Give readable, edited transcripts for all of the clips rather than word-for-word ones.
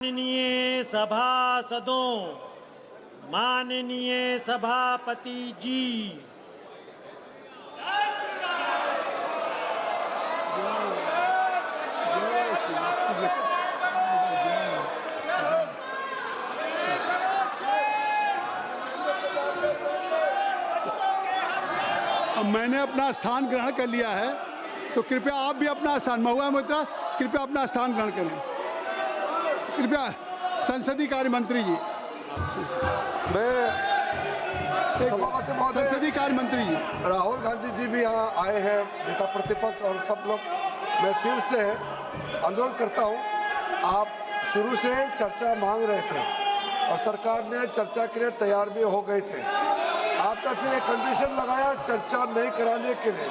माननीय सभासदों, माननीय सभापति जी, अब मैंने अपना स्थान ग्रहण कर लिया है, तो कृपया आप भी अपना स्थान, महुआ मोहित्रा कृपया अपना स्थान ग्रहण करें। कृपया संसदीय कार्य मंत्री जी, संसदीय कार्य मंत्री जी, राहुल गांधी जी भी यहाँ आए हैं, नेता प्रतिपक्ष और सब लोग। मैं फिर से अनुरोध करता हूँ, आप शुरू से चर्चा मांग रहे थे और सरकार ने चर्चा के लिए तैयार भी हो गए थे। आपने फिर एक कंडीशन लगाया चर्चा नहीं कराने के लिए।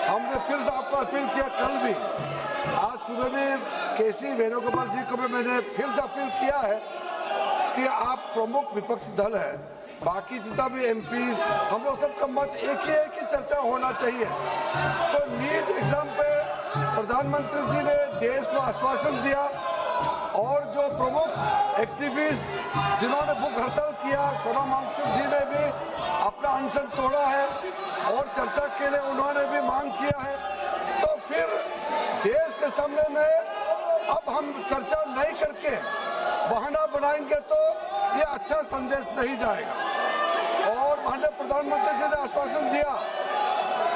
हमने फिर से आपको अपील किया, कल भी, आज सुबह में केसी वेणुगोपाल जी को भी मैंने फिर से अपील किया है कि आप प्रमुख विपक्ष दल है, बाकी जितना भी एमपीज, हम लोग सबका मत एक ही है कि चर्चा होना चाहिए। तो नीट एग्जाम पे प्रधानमंत्री जी ने देश को आश्वासन दिया और जो प्रमुख एक्टिविस्ट जिन्होंने भूख हड़ताल किया, सोनम वांगचुक जी ने भी अपना अनशन तोड़ा है और चर्चा के लिए उन्होंने भी मांग किया है। तो फिर देश के सामने में अब हम चर्चा नहीं करके बहाना बनाएंगे तो ये अच्छा संदेश नहीं जाएगा। और माननीय प्रधानमंत्री जी ने आश्वासन दिया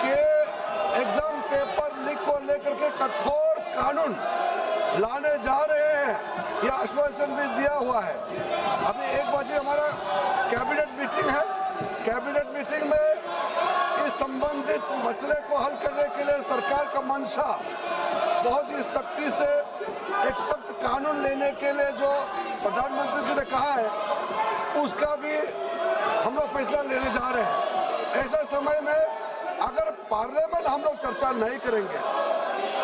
कि एग्जाम पेपर लीक को लेकर के कठोर कानून लाने जा रहे हैं, यह आश्वासन भी दिया हुआ है। अभी 1 बजे हमारा कैबिनेट मीटिंग है, कैबिनेट मीटिंग में इस संबंधित मसले को हल करने के लिए सरकार का मंशा बहुत ही सख्ती से एक सख्त कानून लेने के लिए जो प्रधानमंत्री जी ने कहा है, उसका भी हम लोग फैसला लेने जा रहे हैं। ऐसा समय में अगर पार्लियामेंट हम लोग चर्चा नहीं करेंगे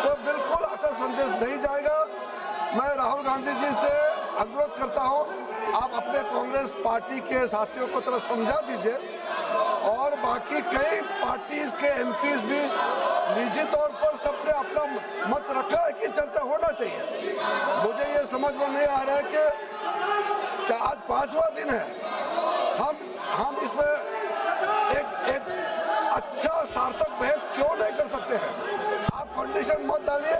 तो बिल्कुल अच्छा संदेश नहीं जाएगा। मैं राहुल गांधी जी से अनुरोध करता हूं, आप अपने कांग्रेस पार्टी के साथियों को थोड़ा समझा दीजिए और बाकी कई पार्टीज के एमपीज भी निजी तौर पर सबने अपना मत रखा है कि चर्चा होना चाहिए। मुझे ये समझ में नहीं आ रहा है कि आज 5वां दिन है, हम इसमें एक अच्छा सार्थक बहस क्यों नहीं कर सकते हैं? आप कंडीशन मत डालिए,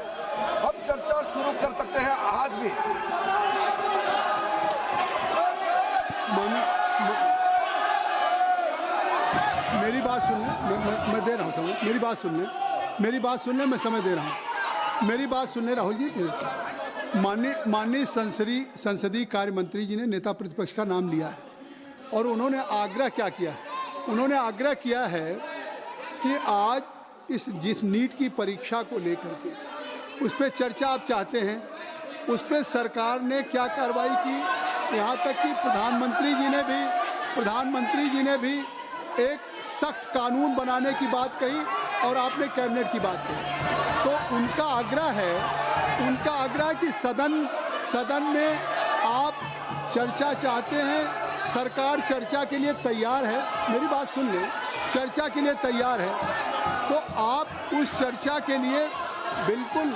हम चर्चा शुरू कर सकते हैं आज भी। मेरी बात सुन लें, मैं दे रहा हूँ समय, मेरी बात सुन लें, मेरी बात सुन लें, मैं समय दे रहा हूँ, मेरी बात सुन लें राहुल जी। माननीय संसदीय कार्य मंत्री जी ने नेता प्रतिपक्ष का नाम लिया है और उन्होंने आग्रह क्या किया है? उन्होंने आग्रह किया है कि आज जिस नीट की परीक्षा को लेकर के उस पर चर्चा आप चाहते हैं, उस पर सरकार ने क्या कार्रवाई की, यहाँ तक कि प्रधानमंत्री जी ने भी एक सख्त कानून बनाने की बात कही और आपने कैबिनेट की बात कही। तो उनका आग्रह कि सदन में आप चर्चा चाहते हैं, सरकार चर्चा के लिए तैयार है, मेरी बात सुन लें, चर्चा के लिए तैयार है, तो आप उस चर्चा के लिए बिल्कुल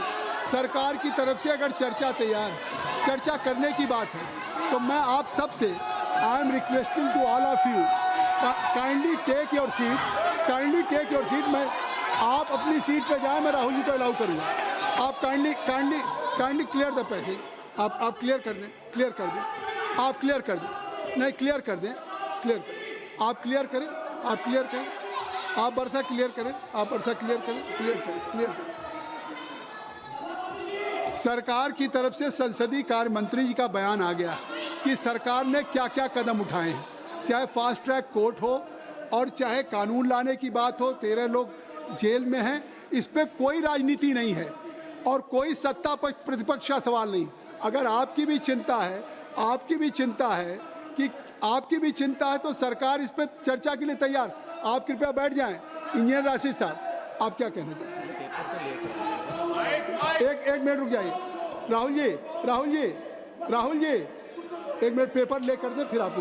सरकार की तरफ से अगर चर्चा करने की बात है, तो मैं आप सबसे I am requesting to all of you, kindly take your seat. मैं आप अपनी सीट पे जाएं, मैं राहुल जी को अलाउ करूँगा। आप काइंडली क्लियर द पैसेज, आप क्लियर कर दें, आप क्लियर कर दें, नहीं क्लियर कर दें, आप क्लियर करें, आप वर्षा क्लियर करें, क्लियर करें। सरकार की तरफ से संसदीय कार्य मंत्री जी का बयान आ गया कि सरकार ने क्या क्या कदम उठाए हैं, चाहे फास्ट ट्रैक कोर्ट हो और चाहे कानून लाने की बात हो, 13 लोग जेल में हैं, इस पे कोई राजनीति नहीं है और कोई सत्ता पक्ष प्रतिपक्ष का सवाल नहीं। अगर आपकी भी चिंता है तो सरकार इस पर चर्चा के लिए तैयार। आप कृपया बैठ जाएं। इंजीनियर राशिद साहब, आप क्या कहना चाहते हैं? एक मिनट रुक जाइए। राहुल जी 1 मिनट पेपर ले कर दें, फिर आप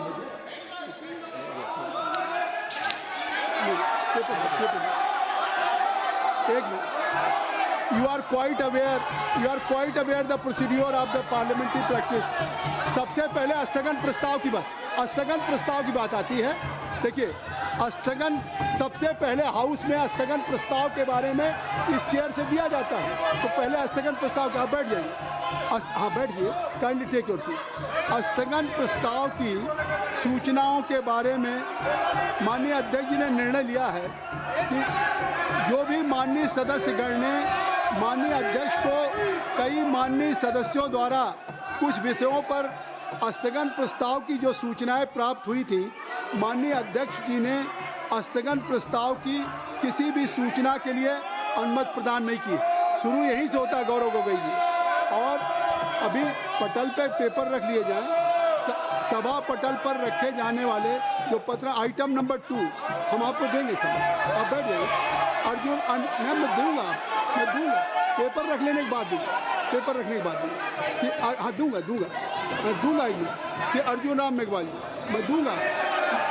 एक minute you are quite aware the procedure of the parliamentary practice. सबसे पहले स्थगन प्रस्ताव की बात आती है। देखिए, स्थगन सबसे पहले हाउस में स्थगन प्रस्ताव के बारे में इस चेयर से दिया जाता है। तो पहले स्थगन प्रस्ताव का, बैठ जाइए, हाँ बैठिए, काइंडली टेक योर सीट। स्थगन प्रस्ताव की सूचनाओं के बारे में माननीय अध्यक्ष जी ने निर्णय लिया है कि जो भी माननीय सदस्यगण ने माननीय अध्यक्ष को कई माननीय सदस्यों द्वारा कुछ विषयों पर स्थगन प्रस्ताव की जो सूचनाएं प्राप्त हुई थी, माननीय अध्यक्ष जी ने स्थगन प्रस्ताव की किसी भी सूचना के लिए अनुमति प्रदान नहीं की। शुरू यहीं से होता है गौरव गोगोई जी। और अभी पटल पे पेपर रख लिए जाएं, सभा पटल पर रखे जाने वाले जो पत्र आइटम नंबर 2 हम आपको देंगे सर, आप बैठ जाइए। अर्जुन मैं दूंगा पेपर रख लेने के बाद दूंगा, हाँ दूंगा ये अर्जुन राम मेघवाल जी मैं दूंगा।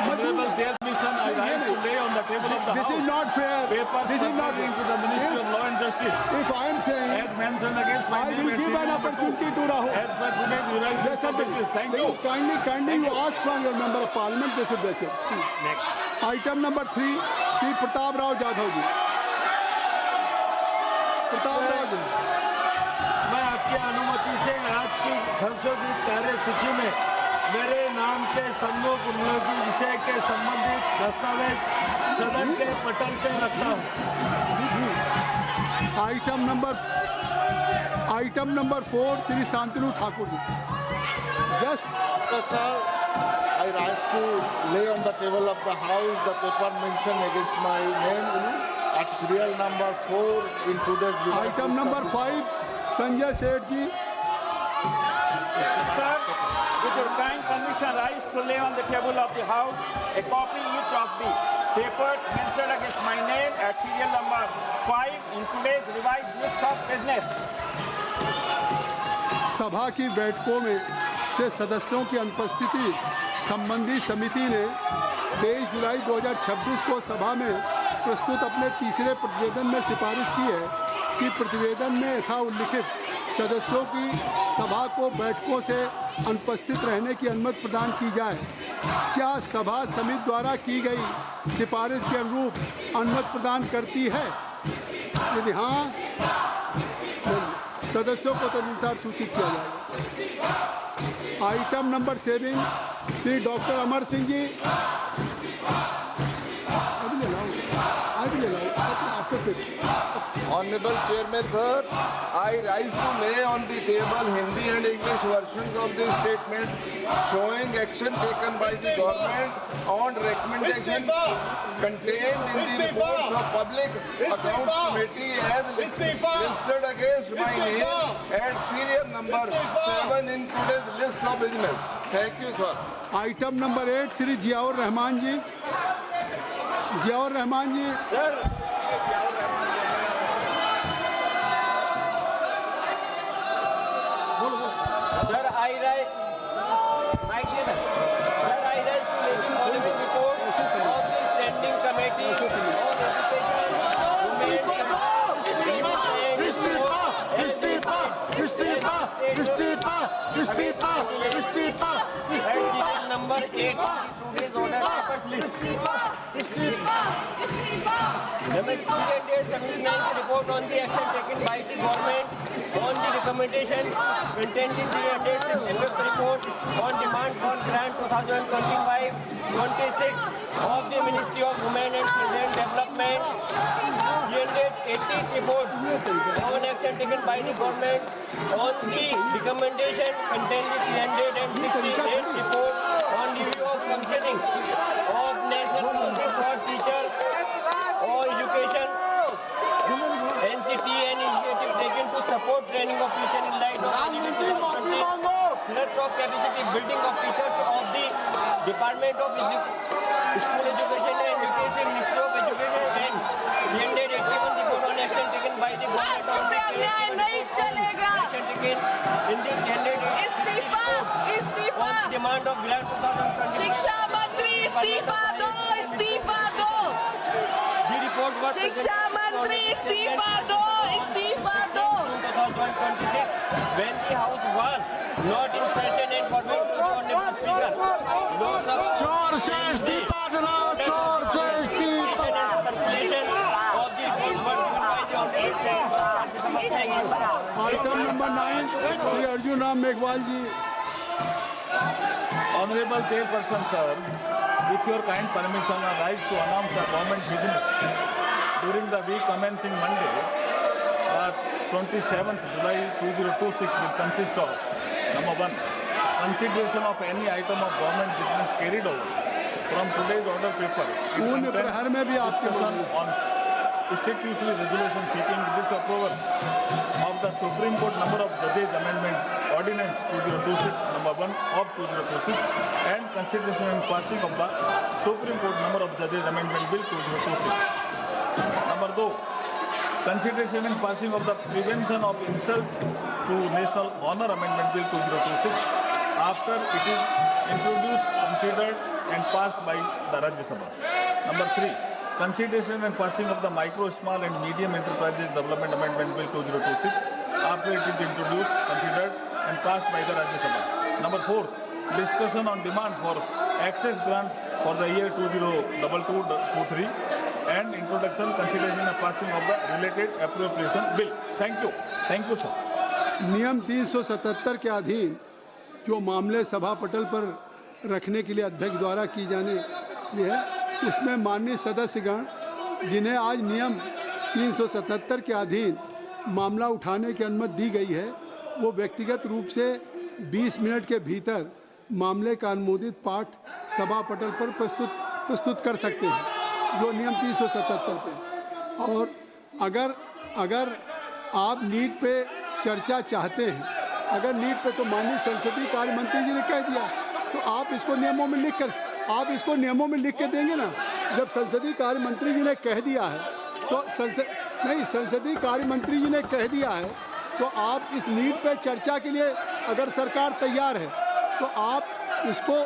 Honorable Chairperson, I rise to lay on the table of the This House is not fair. This is not pertaining to the Ministry of Law and Justice. If I am saying, As mentioned against my I name will and give an serial opportunity number to Rahul. 2. As per today's revised list of business. Thank you. Kindly you ask from your member of parliament, they should break it. Next. Item number 3, Sri Pratap Rao Jadhav जी। प्रताप राव जी, मैं आपकी अनुमति से आज की संशोधित कार्यसूची में मेरे नाम के सम्मुख उपयोगी विषय के संबंधित दस्तावेज सदन के पटल पे रखता हूँ। Item number 4 Shri Shantanu Thakur ji. Just Sir, I rise to lay on the table of the House the paper mentioned against my name at serial number 4 in today's revised item list number of 5 Sanjay Seth ji. Sir, with your kind permission, rise to lay on the table of the House a copy each of the papers mentioned against my name at serial number 5 in today's revised list of business. सभा की बैठकों में से सदस्यों की अनुपस्थिति संबंधी समिति ने 23 जुलाई 2026 को सभा में प्रस्तुत अपने तीसरे प्रतिवेदन में सिफारिश की है कि प्रतिवेदन में यथा उल्लिखित सदस्यों की सभा को बैठकों से अनुपस्थित रहने की अनुमति प्रदान की जाए। क्या सभा समिति द्वारा की गई सिफारिश के अनुरूप अनुमति प्रदान करती है? यदि हाँ, सदस्यों को तदनुसार सूचित किया जाएगा। Item number 7 Shri doctor Amar Singh ji. Honorable Chairman, sir, I rise to lay on the table Hindi and English versions of the statement showing action taken by the government on recommendation contained in the reports of Public Accounts Committee as listed against my name at serial number 7 in today's list of business. Thank you, sir. Item number 8 Shri Ziaur Rahman ji. Ziaur Rahman ji. Sir, I rise to lay the following report of the Standing Committee on Education number 8 today's order papers list. MSP dated 79th report on the action taken by the government on the recommendation contained in the dated effect report on demand for grant 2025-26 of the Ministry of Women and Children Development. Dated 18th report on action taken by the government on the recommendation contained in the 368th report on review of functioning of National Council for Teacher or Education, NCT, and initiative taken to support training of teacher in light of thrust of capacity building of teachers of the Department of Education School Education and Nutrition, Ministry of Education and 381 report on action taken by the government on the अन्याय नहीं चलेगा। action taken in the 381 इस्तीफा इस्तीफा on demand of grant 2020. शिक्षा मंत्री इस्तीफा दो, इस्तीफा दो। The report was शिक्षा मंत्री इस्तीफा दो, इस्तीफा दो। 2026 when the house was not in session and forming to the honorable speaker. Lok Sabha चोर से इस्तीफा दिलाओ, चोर से इस्तीफा। circulation of the report was given by the honorable speaker. Thank you. Item number 9 Shri Arjun Ram Meghwal ji. Honorable Chairperson, sir, with your kind permission, I rise to announce the government business during the week commencing Monday, 27th July 2026 will consist of number 1, consideration of any item of government business carried over from today's order paper. शून्य प्रहर में भी आपके Discussion on statutory resolution seeking disapproval of the Supreme Court number of judges amendment ordinance 2026 number 1 of 2026 and consideration and passing of the Supreme Court number of judges amendment bill 2026. Number 2, consideration and passing of the prevention of insult to national honor amendment bill 2026 after it is introduced, considered and passed by the Rajya Sabha. Number 3, consideration and passing of the micro, small and medium enterprises development amendment bill 2026 after it is introduced, considered and passed by the Rajya Sabha. Number 4, discussion on demand for access grant for the year 2022-23 and introduction, consideration and passing of the related appropriation bill. Thank you. Thank you, sir. नियम 377 के अधीन जो मामले सभा पटल पर रखने के लिए अध्यक्ष द्वारा की जाने है, उसमें माननीय सदस्यगण जिन्हें आज नियम 377 के अधीन मामला उठाने की अनुमति दी गई है, वो व्यक्तिगत रूप से 20 मिनट के भीतर मामले का अनुमोदित पाठ सभा पटल पर प्रस्तुत कर सकते हैं, जो नियम 377 पे। और अगर आप नीट पे चर्चा चाहते हैं, अगर नीट पे, तो माननीय संसदीय कार्य मंत्री जी ने कह दिया, तो आप इसको नियमों में लिख के देंगे ना। जब संसदीय कार्य मंत्री जी ने कह दिया है, तो संसदीय कार्य मंत्री जी ने कह दिया है, तो आप इस नीट पे चर्चा के लिए अगर सरकार तैयार है, तो आप इसको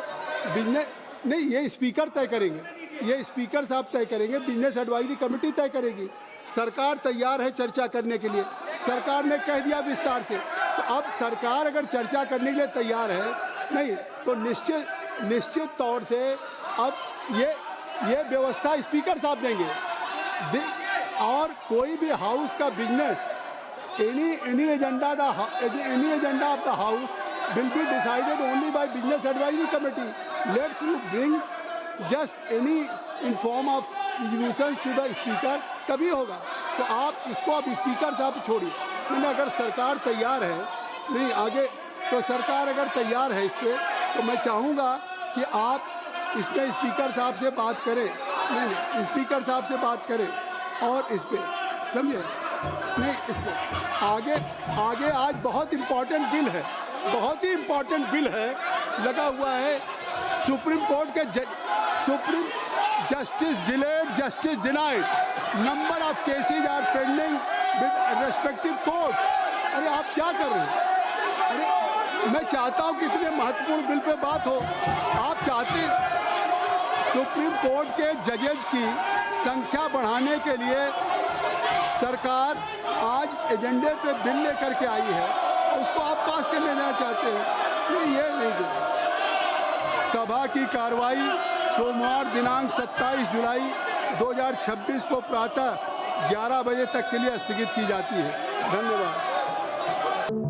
नहीं, ये स्पीकर तय करेंगे, ये स्पीकर साहब तय करेंगे, बिजनेस एडवाइजरी कमेटी तय करेगी। सरकार तैयार है चर्चा करने के लिए, सरकार ने कह दिया विस्तार से। तो अब सरकार अगर चर्चा करने के लिए तैयार है, नहीं तो निश्चित तौर से अब ये व्यवस्था स्पीकर साहब देंगे। और कोई भी हाउस का business, any agenda of the house will be decided only by business advisory committee. Let's you bring just any in form of resolution to the speaker, तभी होगा। तो आप इसको अब स्पीकर साहब छोड़िए। मैंने अगर सरकार तैयार है, नहीं आगे, तो सरकार अगर तैयार है इस पर, तो मैं चाहूँगा कि आप इसमें स्पीकर साहब से बात करें, नहीं स्पीकर साहब से बात करें और इस पर समझे, नहीं इस पर आगे आज बहुत इम्पोर्टेंट बिल है, बहुत ही इम्पोर्टेंट बिल है लगा हुआ है। सुप्रीम कोर्ट के supreme justice delayed, justice denied, number of cases are pending with respective court. अरे आप क्या कर रहे हैं? अरे मैं चाहता हूँ कि इतने महत्वपूर्ण बिल पे बात हो। आप चाहते सुप्रीम कोर्ट के जजेज की संख्या बढ़ाने के लिए सरकार आज एजेंडे पे बिल लेकर के आई है, उसको आप पास कर लेना चाहते हैं। ये नहीं दे। सभा की कार्रवाई सोमवार दिनांक 27 जुलाई 2026 को प्रातः 11 बजे तक के लिए स्थगित की जाती है। धन्यवाद।